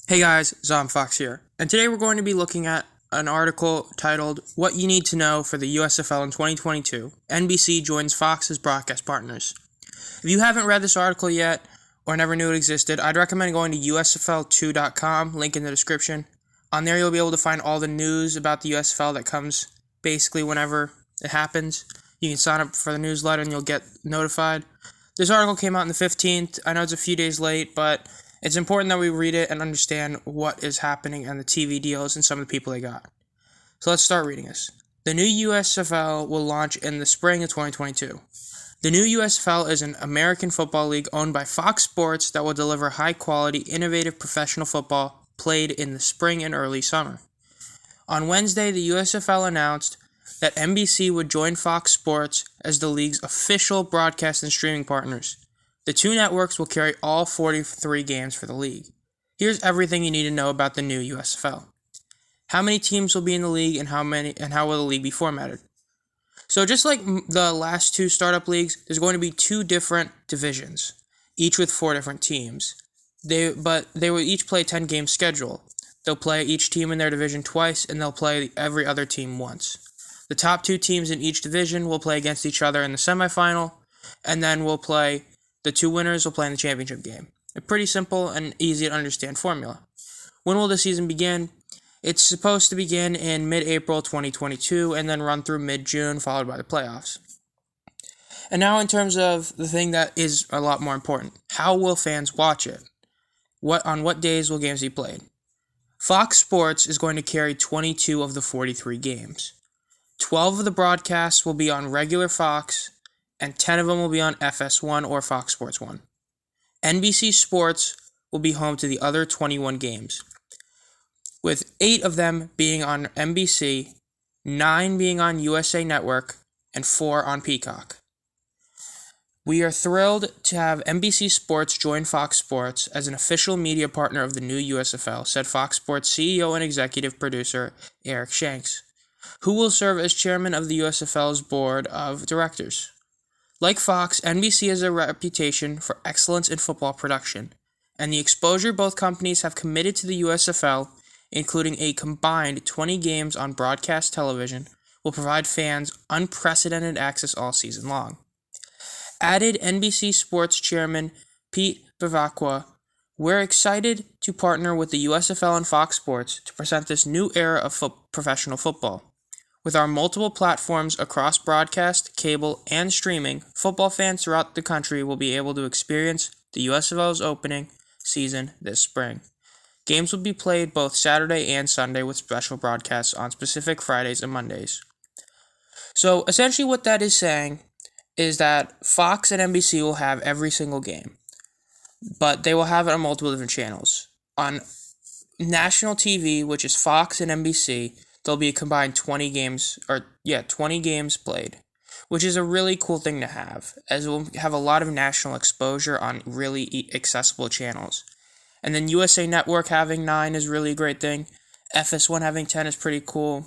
Hey guys, Fox here, and today we're going to be looking at an article titled What You Need to Know for the USFL in 2022. NBC joins Fox as broadcast partners. If you haven't read this article yet, or never knew it existed, I'd recommend going to USFL2.com, link in the description. On there you'll be able to find all the news about the USFL that comes basically whenever it happens. You can sign up for the newsletter and you'll get notified. This article came out on the 15th. I know it's a few days late, but it's important that we read it and understand what is happening and the TV deals and some of the people they got. So let's start reading this. The new USFL will launch in the spring of 2022. The new USFL is an American football league owned by Fox Sports that will deliver high-quality, innovative professional football played in the spring and early summer. On Wednesday, the USFL announced that NBC would join Fox Sports as the league's official broadcast and streaming partners. The two networks will carry all 43 games for the league. Here's everything you need to know about the new USFL. How many teams will be in the league and how will the league be formatted? So just like the last two startup leagues, there's going to be two different divisions, each with 4 different teams. They will each play 10-game schedule. They'll play each team in their division twice, and they'll play every other team once. The top 2 teams in each division will play against each other in the semifinal, and then the 2 winners will play in the championship game. A pretty simple and easy to understand formula. When will the season begin? It's supposed to begin in mid-April 2022 and then run through mid-June, followed by the playoffs. And now in terms of the thing that is a lot more important, how will fans watch it? On what days will games be played? Fox Sports is going to carry 22 of the 43 games. 12 of the broadcasts will be on regular Fox, and 10 of them will be on FS1 or Fox Sports 1. NBC Sports will be home to the other 21 games, with 8 of them being on NBC, 9 being on USA Network, and 4 on Peacock. We are thrilled to have NBC Sports join Fox Sports as an official media partner of the new USFL, said Fox Sports CEO and executive producer Eric Shanks, who will serve as chairman of the USFL's board of directors. Like Fox, NBC has a reputation for excellence in football production, and the exposure both companies have committed to the USFL, including a combined 20 games on broadcast television, will provide fans unprecedented access all season long. Added NBC Sports chairman Pete Bevacqua, we're excited to partner with the USFL and Fox Sports to present this new era of professional football. With our multiple platforms across broadcast, cable, and streaming, football fans throughout the country will be able to experience the USFL's opening season this spring. Games will be played both Saturday and Sunday with special broadcasts on specific Fridays and Mondays. So essentially what that is saying is that Fox and NBC will have every single game, but they will have it on multiple different channels. On national TV, which is Fox and NBC, there'll be a combined 20 games played, which is a really cool thing to have, as we'll have a lot of national exposure on really accessible channels. And then USA Network having 9 is really a great thing. FS1 having 10 is pretty cool.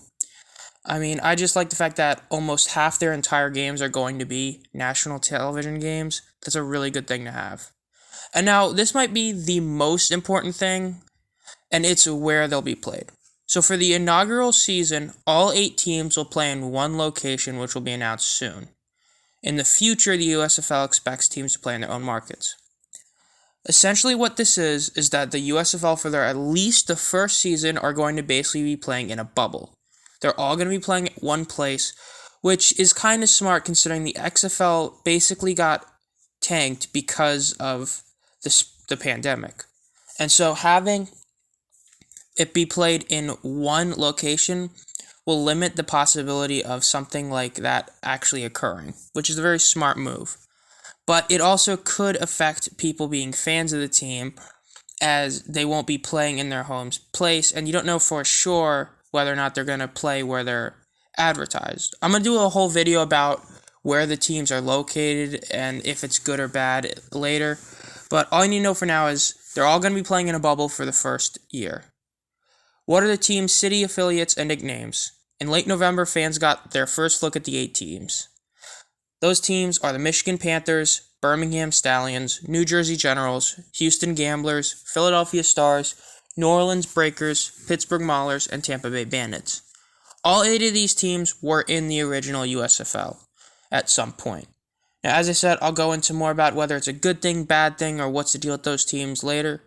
I mean, I just like the fact that almost half their entire games are going to be national television games. That's a really good thing to have. And now, this might be the most important thing, and it's where they'll be played. So for the inaugural season, all 8 teams will play in one location, which will be announced soon. In the future, the USFL expects teams to play in their own markets. Essentially what this is that the USFL for at least the first season are going to basically be playing in a bubble. They're all going to be playing at one place, which is kind of smart considering the XFL basically got tanked because of the pandemic. And so having it be played in one location will limit the possibility of something like that actually occurring, which is a very smart move. But it also could affect people being fans of the team, as they won't be playing in their home place, and you don't know for sure whether or not they're going to play where they're advertised. I'm going to do a whole video about where the teams are located and if it's good or bad later, but all you need to know for now is they're all going to be playing in a bubble for the first year. What are the team's city affiliates and nicknames? In late November, fans got their first look at the 8 teams. Those teams are the Michigan Panthers, Birmingham Stallions, New Jersey Generals, Houston Gamblers, Philadelphia Stars, New Orleans Breakers, Pittsburgh Maulers, and Tampa Bay Bandits. All 8 of these teams were in the original USFL at some point. Now, as I said, I'll go into more about whether it's a good thing, bad thing, or what's the deal with those teams later.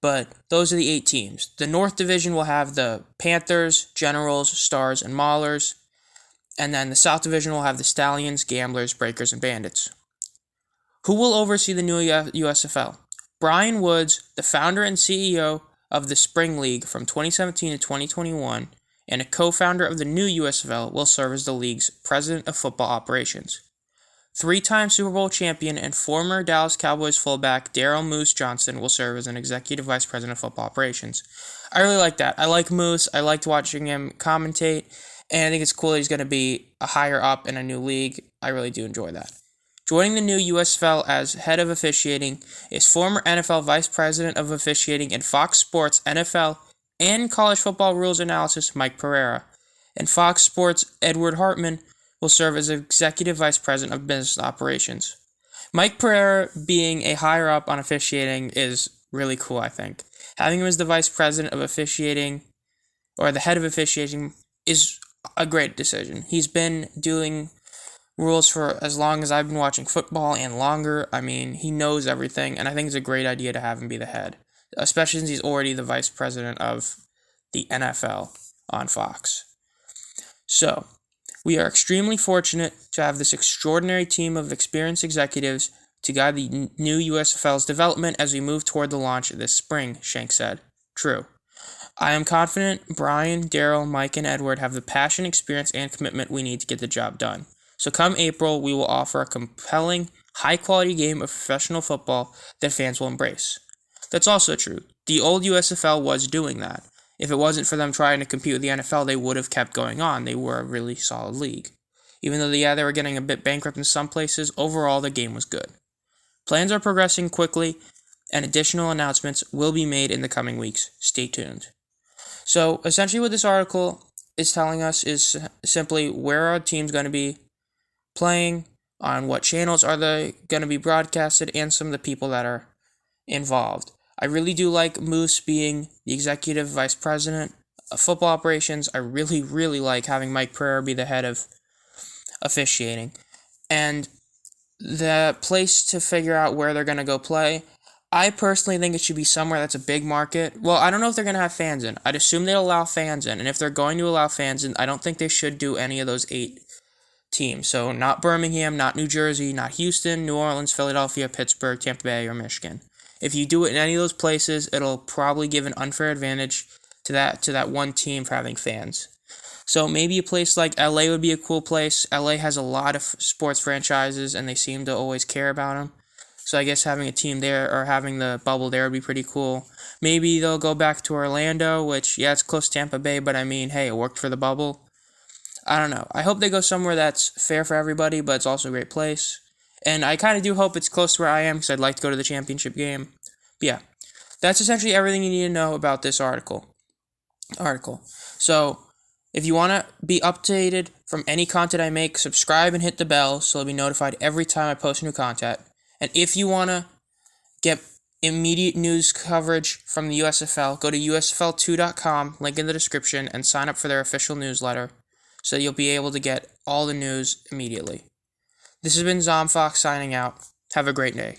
But those are the 8 teams. The North Division will have the Panthers, Generals, Stars, and Maulers. And then the South Division will have the Stallions, Gamblers, Breakers, and Bandits. Who will oversee the new USFL? Brian Woods, the founder and CEO of the Spring League from 2017 to 2021, and a co-founder of the new USFL, will serve as the league's president of football operations. 3-time Super Bowl champion and former Dallas Cowboys fullback Daryl Moose Johnson will serve as an executive vice president of football operations. I really like that. I like Moose. I liked watching him commentate, and I think it's cool that he's going to be a higher up in a new league. I really do enjoy that. Joining the new USFL as head of officiating is former NFL vice president of officiating and Fox Sports NFL and college football rules analysis Mike Pereira, and Fox Sports Edward Hartman will serve as executive vice president of business operations. Mike Pereira being a higher up on officiating is really cool, I think. Having him as the vice president of officiating, or the head of officiating, is a great decision. He's been doing rules for as long as I've been watching football and longer. I mean, he knows everything, and I think it's a great idea to have him be the head, especially since he's already the vice president of the NFL on Fox. So, we are extremely fortunate to have this extraordinary team of experienced executives to guide the new USFL's development as we move toward the launch this spring, Shank said. True. I am confident Brian, Daryl, Mike, and Edward have the passion, experience, and commitment we need to get the job done. So come April, we will offer a compelling, high-quality game of professional football that fans will embrace. That's also true. The old USFL was doing that. If it wasn't for them trying to compete with the NFL, they would have kept going on. They were a really solid league. Even though, they were getting a bit bankrupt in some places, overall the game was good. Plans are progressing quickly, and additional announcements will be made in the coming weeks. Stay tuned. So, essentially what this article is telling us is simply where are teams going to be playing, on what channels are they going to be broadcasted, and some of the people that are involved. I really do like Moose being the executive vice president of football operations. I really, really like having Mike Pereira be the head of officiating. And the place to figure out where they're going to go play, I personally think it should be somewhere that's a big market. Well, I don't know if they're going to have fans in. I'd assume they'll allow fans in. And if they're going to allow fans in, I don't think they should do any of those 8 teams. So not Birmingham, not New Jersey, not Houston, New Orleans, Philadelphia, Pittsburgh, Tampa Bay, or Michigan. If you do it in any of those places, it'll probably give an unfair advantage to that one team for having fans. So maybe a place like LA would be a cool place. LA has a lot of sports franchises, and they seem to always care about them. So I guess having a team there, or having the bubble there, would be pretty cool. Maybe they'll go back to Orlando, which, yeah, it's close to Tampa Bay, but I mean, hey, it worked for the bubble. I don't know. I hope they go somewhere that's fair for everybody, but it's also a great place. And I kind of do hope it's close to where I am, because I'd like to go to the championship game. But yeah, that's essentially everything you need to know about this article. So, if you want to be updated from any content I make, subscribe and hit the bell so you'll be notified every time I post new content. And if you want to get immediate news coverage from the USFL, go to usfl2.com, link in the description, and sign up for their official newsletter so you'll be able to get all the news immediately. This has been Fox signing out. Have a great day.